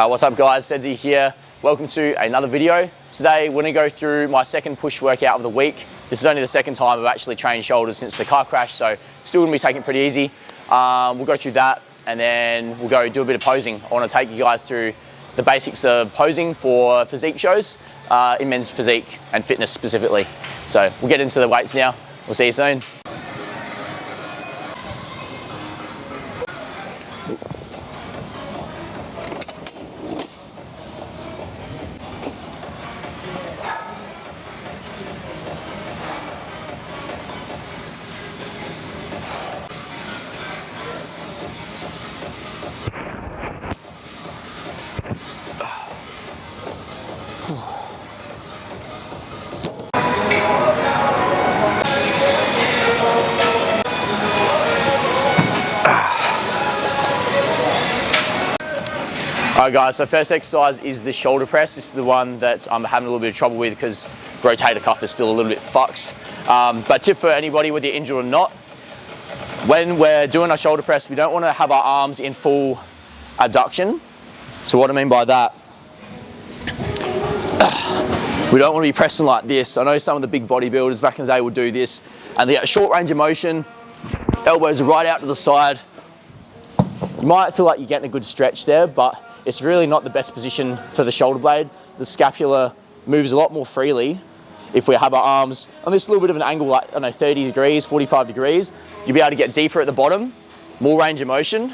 What's up guys, Sedzi here. Welcome to another video. Today we're going to go through my second push workout of the week. This is only the second time I've actually trained shoulders since the car crash, so still going to be taking it pretty easy. We'll go through that and then we'll go do a bit of posing. I want to take you guys through the basics of posing for physique shows, in men's physique and fitness specifically. So we'll get into the weights now. We'll see you soon. Alright guys, so first exercise is the shoulder press. This is the one that I'm having a little bit of trouble with because rotator cuff is still a little bit fucked. But tip for anybody, whether you're injured or not, when we're doing our shoulder press, we don't want to have our arms in full abduction. So what I mean by that, we don't want to be pressing like this. I know some of the big bodybuilders back in the day would do this, and they get a short range of motion, elbows are right out to the side. You might feel like you're getting a good stretch there, but it's really not the best position for the shoulder blade. The scapula moves a lot more freely if we have our arms on this little bit of an angle, like, I don't know, 30 degrees, 45 degrees. You'll be able to get deeper at the bottom, more range of motion,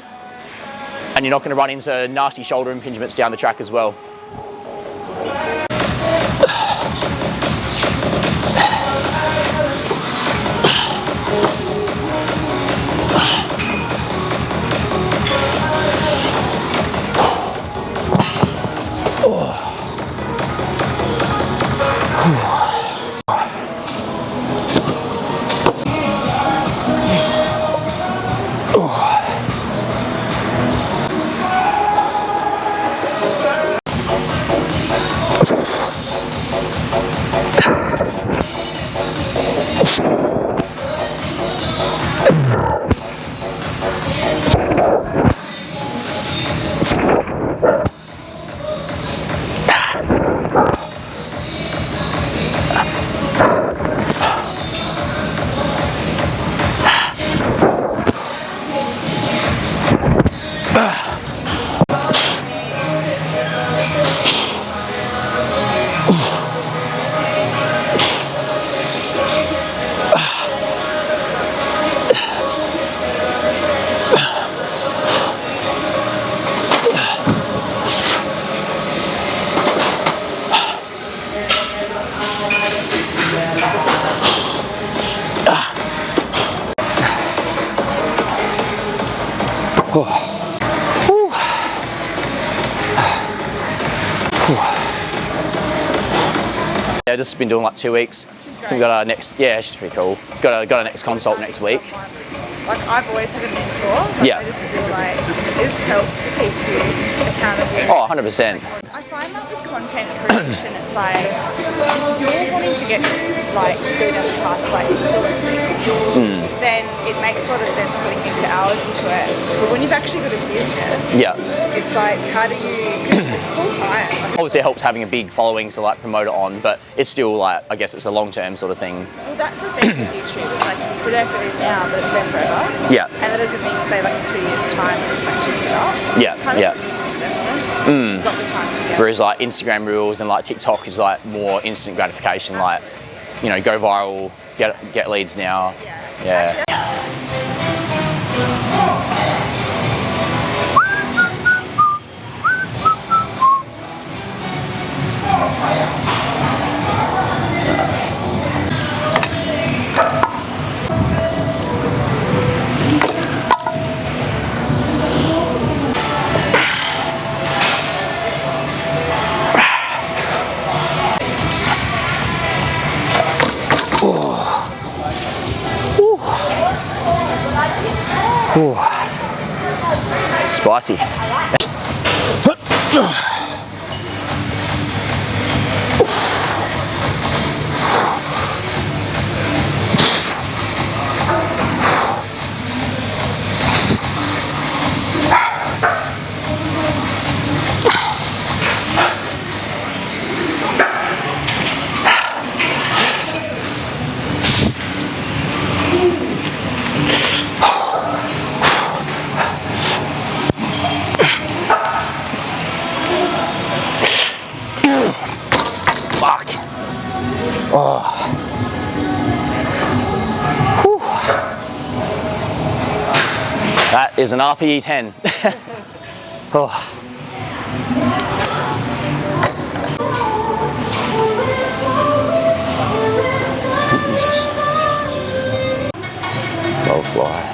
and you're not going to run into nasty shoulder impingements down the track as well. Yeah, just been doing like 2 weeks. She's great. We got our next, yeah, she's pretty cool. Got our next consult next week. Like, I've always had a mentor, but Yeah. I just feel like it just helps to keep you accountable. Oh, 100%. I find that with content creation, it's like, if you're wanting to get, like, go down the path of, like, influencing, then it makes a lot of sense putting X hours into it. But when you've actually got a business, Yeah. it's like, how do you, it's full time. Obviously it helps having a big following to like promote it on, but it's still like, I guess it's a long-term sort of thing. Well, that's the thing with YouTube. It's like, you don't do it now, but it's there forever. Yeah. And that doesn't mean to say, like, in 2 years' time, it's actually it up. Yeah, It's kind of yeah. like an investment. You've got the time to get. Whereas like Instagram Reels and like TikTok is like more instant gratification, like, you know, go viral, get leads now. Yeah. Ooh. Spicy. is an RPE 10. Oh. Jesus. Low fly.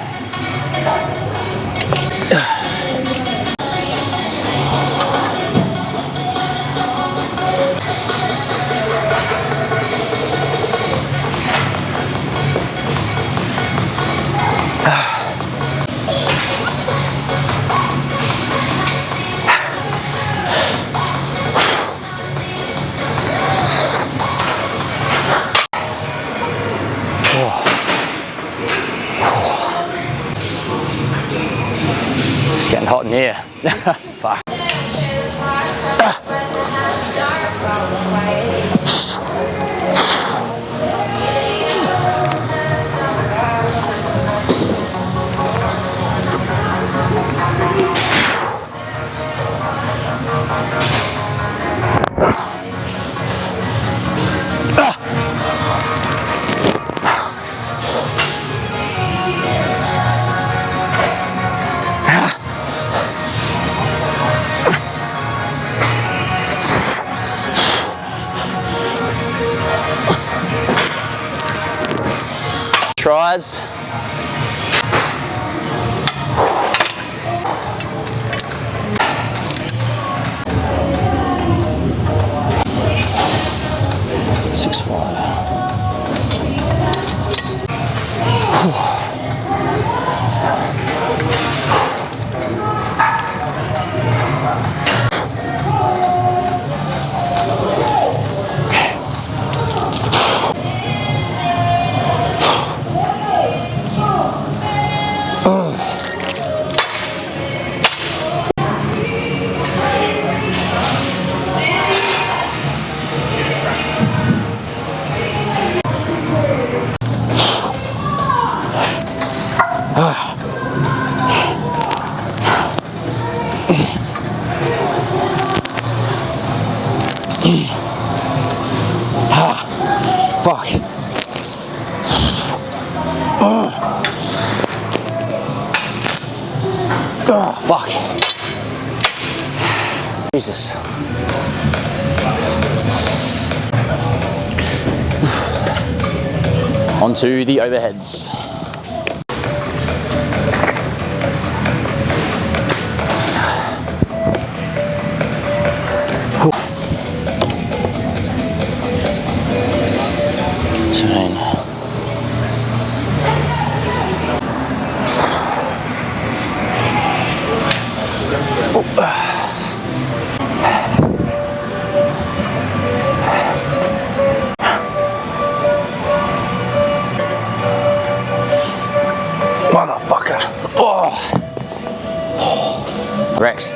It's getting hot in here. Fuck. Tries. Six, five. Fuck. Fuck. Jesus. Onto the overheads. Motherfucker. Oh. Rex.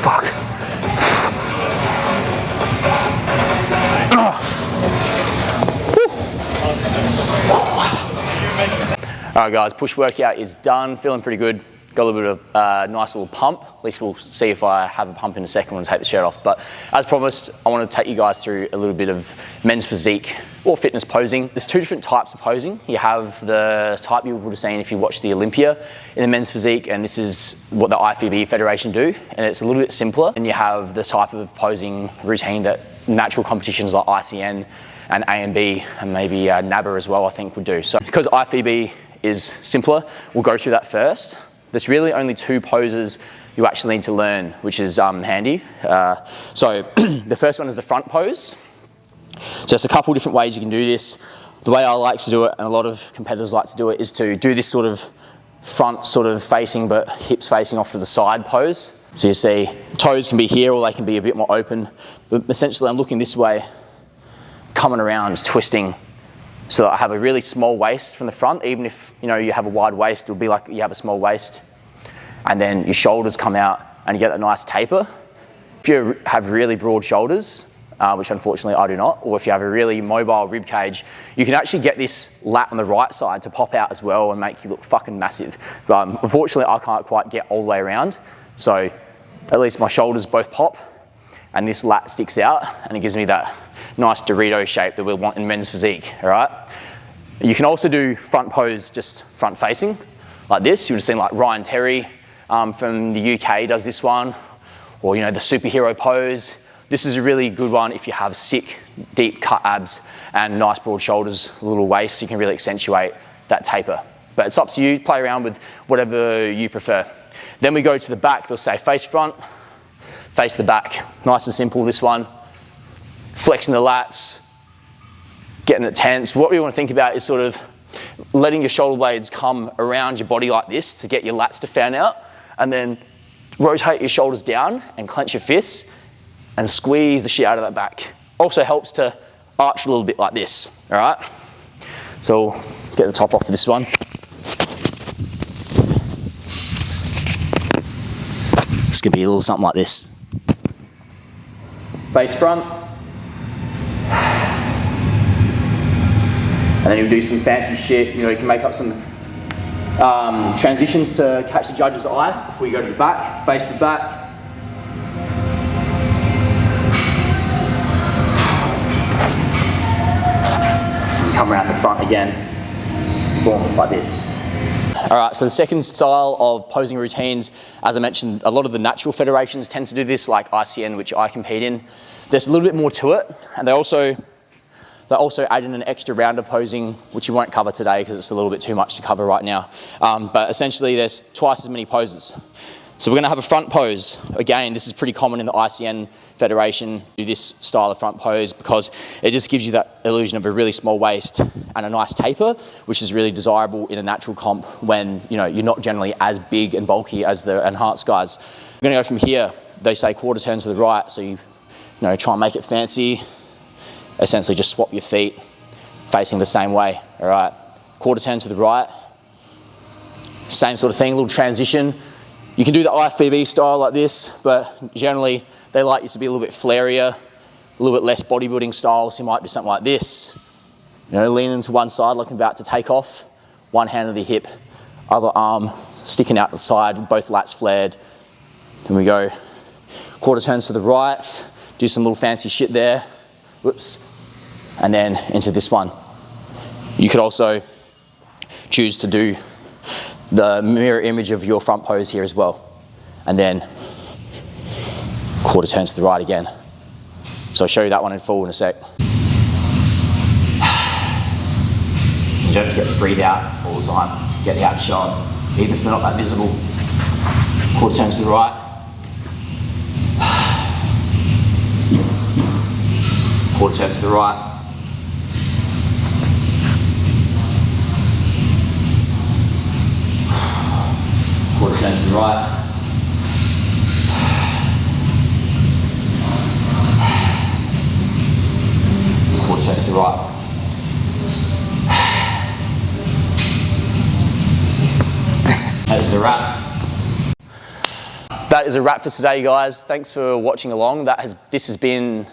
Fuck. Alright guys, push workout is done, feeling pretty good. Got a little bit of nice little pump. At least we'll see if I have a pump in a second when I take the shirt off. But as promised, I want to take you guys through a little bit of men's physique or fitness posing. There's two different types of posing. You have the type you would have seen if you watched the Olympia in the men's physique, and this is what the IFBB Federation do, and it's a little bit simpler. And you have the type of posing routine that natural competitions like ICN and AMB and maybe NABA as well, I think, would do. So because IFBB is simpler, we'll go through that first. There's really only two poses you actually need to learn, which is handy. So the first one is the front pose. So there's a couple different ways you can do this. The way I like to do it, and a lot of competitors like to do it, is to do this sort of front sort of facing but hips facing off to the side pose. So you see toes can be here or they can be a bit more open, but essentially I'm looking this way, coming around, twisting, so that I have a really small waist from the front. Even if you have a wide waist, it'll be like you have a small waist, and then your shoulders come out and you get a nice taper. If you have really broad shoulders, which unfortunately I do not, or if you have a really mobile rib cage, you can actually get this lat on the right side to pop out as well and make you look fucking massive. But unfortunately, I can't quite get all the way around, so at least my shoulders both pop, and this lat sticks out, and it gives me that nice Dorito shape that we want in men's physique, all right? You can also do front pose, just front facing, like this. You would have seen like Ryan Terry from the UK does this one, or you know, the superhero pose. This is a really good one if you have sick, deep cut abs and nice broad shoulders, a little waist, so you can really accentuate that taper. But it's up to you, play around with whatever you prefer. Then we go to the back, they'll say face front, face the back. Nice and simple, this one. Flexing the lats, getting it tense. What we want to think about is sort of letting your shoulder blades come around your body like this to get your lats to fan out, and then rotate your shoulders down and clench your fists and squeeze the shit out of that back. Also helps to arch a little bit like this, all right? So we'll get the top off of this one. It's gonna be a little something like this. Face front. And then you'll do some fancy shit, you know, you can make up some transitions to catch the judge's eye before you go to the back, face the back. Come around the front again, boom, like this. All right, so the second style of posing routines, as I mentioned, a lot of the natural federations tend to do this, like ICN, which I compete in. There's a little bit more to it, and they also add in an extra round of posing, which we won't cover today because it's a little bit too much to cover right now. But essentially, there's twice as many poses. So we're gonna have a front pose. Again, this is pretty common in the ICN Federation, do this style of front pose because it just gives you that illusion of a really small waist and a nice taper, which is really desirable in a natural comp when you know you're not generally as big and bulky as the enhanced guys. We're gonna go from here. They say quarter turn to the right, so you know, try and make it fancy. Essentially just swap your feet facing the same way, all right? Quarter turn to the right. Same sort of thing, a little transition. You can do the IFBB style like this, but generally they like you to be a little bit flairier, a little bit less bodybuilding style, so you might do something like this. You know, lean into one side like I'm about to take off, one hand on the hip, other arm sticking out the side, both lats flared. Then we go quarter turns to the right, do some little fancy shit there, whoops, and then into this one. You could also choose to do the mirror image of your front pose here as well. And then quarter turns to the right again. So I'll show you that one in full in a sec. You don't forget to breathe out all the time. Get the abs showing, even if they're not that visible. Quarter turns to the right. Quarter turn to the right. Quarter turn to the right. Quarter turn to the right. That is a wrap. That is a wrap for today, guys. Thanks for watching along. This has been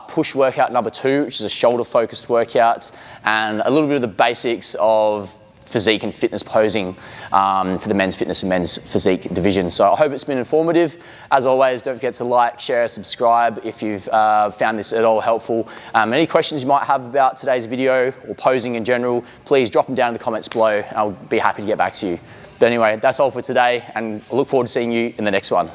push workout number 2, which is a shoulder focused workout, and a little bit of the basics of physique and fitness posing for the men's fitness and men's physique division. So I hope it's been informative. As always, don't forget to like, share, subscribe if you've found this at all helpful. Any questions you might have about today's video or posing in general, please drop them down in the comments below and I'll be happy to get back to you. But anyway, that's all for today, and I look forward to seeing you in the next one.